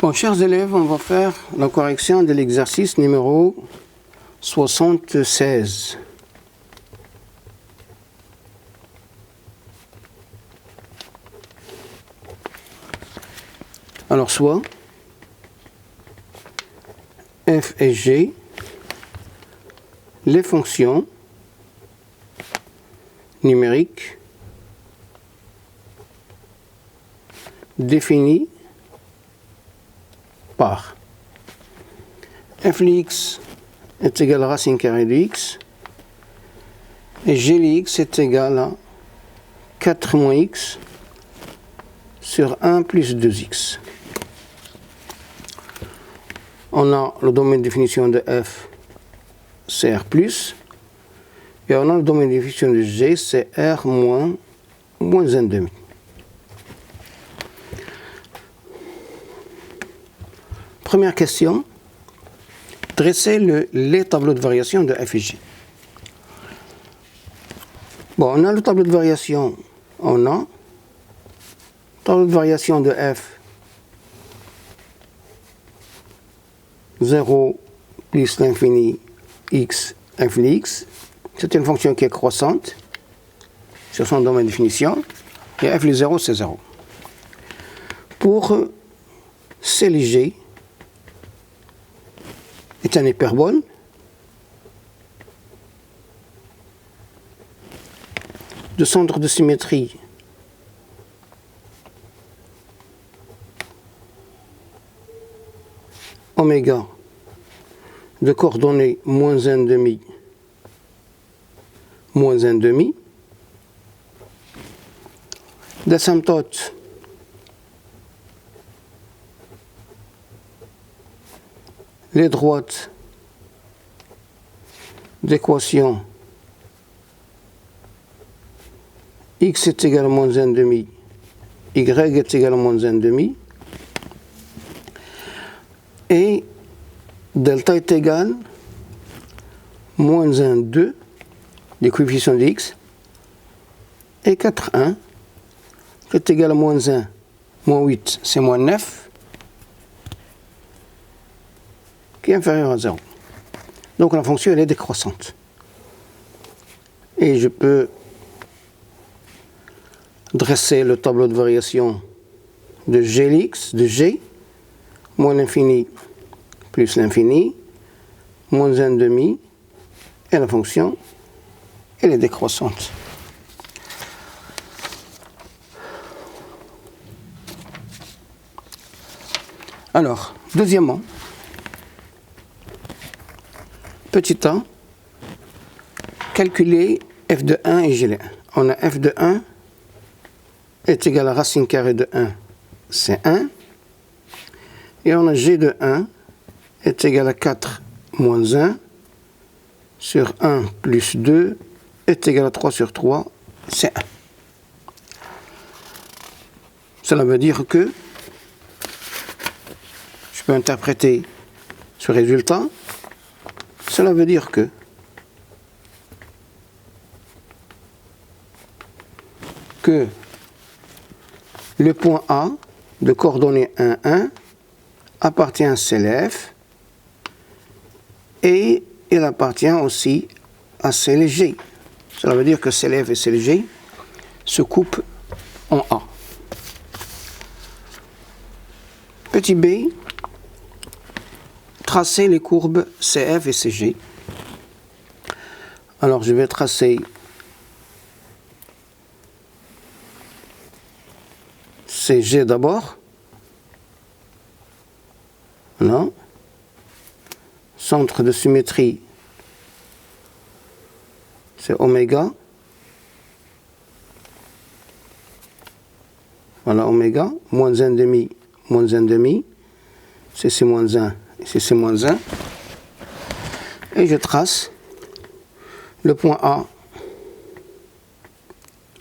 Bon, chers élèves, on va faire la correction de l'exercice numéro 76. Alors, soit f et g, les fonctions numériques définies par f de x est égal à racine carrée de x et g de x est égal à 4 moins x sur 1 plus 2x. On a le domaine de définition de f, c'est R+, et on a le domaine de définition de g, c'est R moins 1,5. Première question, dressez les tableaux de variation de f et g. Bon, on a le tableau de variation, tableau de variation de f, 0 plus l'infini x infini x, c'est une fonction qui est croissante sur son domaine de définition, et f de 0 c'est 0. Pour c de g est un hyperbole de centre de symétrie oméga de coordonnées moins 1,5, moins 1,5, d'asymptote les droites d'équation x est égal à moins 1,5, y est égal à moins 1,5, et delta est égal à moins 1,2 des coefficients de x, et 4,1 est égal à moins 1, moins 8, c'est moins 9, qui est inférieur à 0. Donc la fonction elle est décroissante. Et je peux dresser le tableau de variation de Gx, de g, moins l'infini plus l'infini, moins 1,5, et la fonction elle est décroissante. Alors, deuxièmement, petit a, calculer f de 1 et g de 1. On a f de 1 est égal à racine carrée de 1, c'est 1. Et on a g de 1 est égal à 4 moins 1 sur 1 plus 2 est égal à 3 sur 3, c'est 1. Cela veut dire que je peux interpréter ce résultat. Cela veut dire que le point A de coordonnées 1, 1 appartient à CLF et il appartient aussi à CLG. Cela veut dire que CLF et CLG se coupent en A. Petit b, tracer les courbes CF et CG. Alors je vais tracer CG d'abord. Voilà. Centre de symétrie, c'est oméga. Voilà, oméga, moins 1,5, moins 1,5. C'est moins 1, c'est moins 1. Et je trace le point A.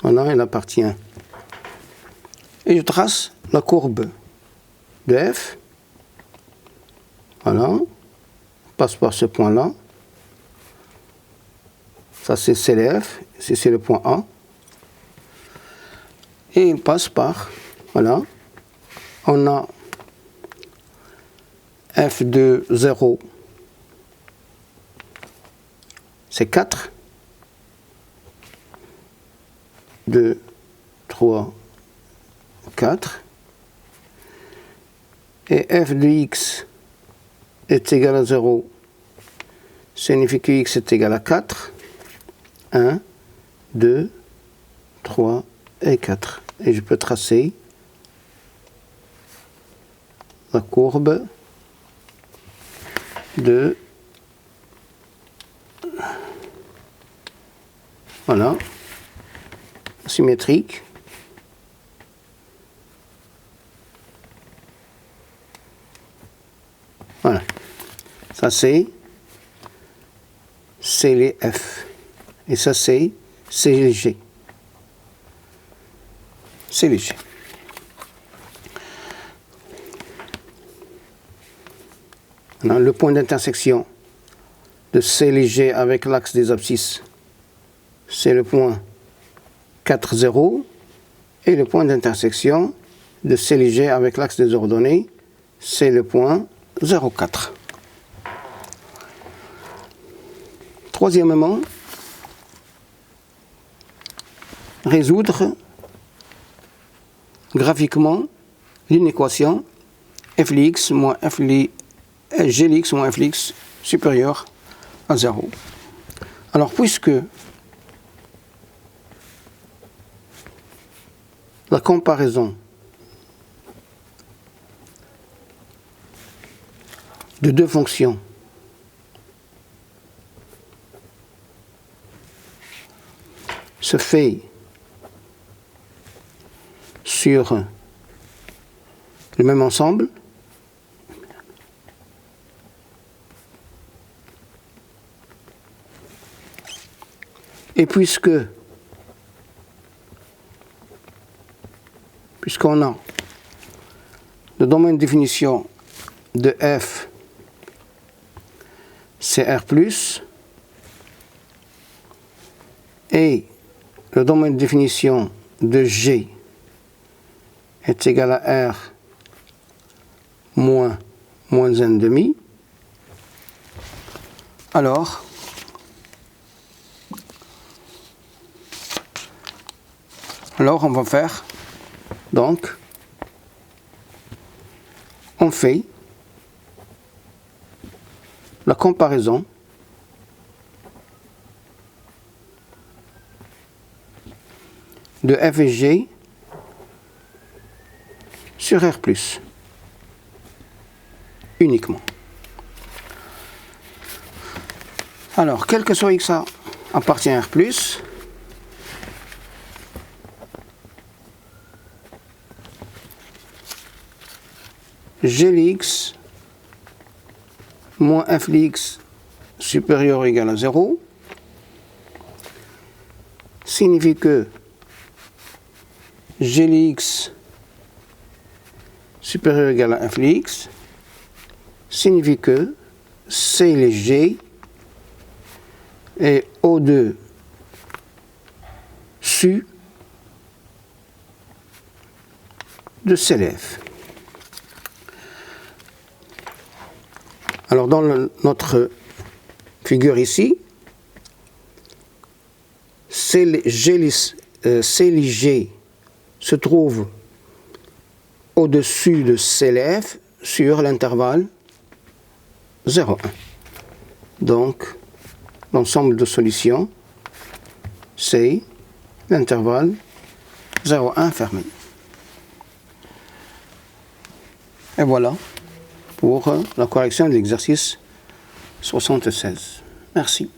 Voilà, il appartient. Et je trace la courbe de F. Voilà, passe par ce point-là. Ça c'est CLF, c'est le point A. Et il passe par, voilà, on a f de 0, c'est 4. 2, 3, 4. Et f de x est égal à 0, signifie que x est égal à 4. 1, 2, 3 et 4. Et je peux tracer la courbe de... Voilà. Symétrique. Voilà. Ça c'est les F. Et ça c'est les G. C'est les G. Maintenant, le point d'intersection de C et G avec l'axe des abscisses, c'est le point 4, 0. Et le point d'intersection de C et G avec l'axe des ordonnées, c'est le point 0, 4. Troisièmement, résoudre graphiquement une équation f de x moins f de g de x moins f de x supérieur à 0. Alors, puisque la comparaison de deux fonctions se fait sur le même ensemble, et puisqu'on a le domaine de définition de f, c'est R+, et le domaine de définition de G est égal à R moins 1,5, alors on va faire, donc, on fait la comparaison de f et g sur R+, uniquement. Alors, quel que soit x appartient à R+, g de x moins f de x supérieur ou égal à 0 signifie que g de x supérieur ou égal à f de x signifie que C les G est au-dessus de C les F. Alors dans notre figure ici, C les G se trouve au-dessus de C les F sur l'intervalle 0,1. Donc, l'ensemble de solutions, c'est l'intervalle 0,1 fermé. Et voilà pour la correction de l'exercice 76. Merci.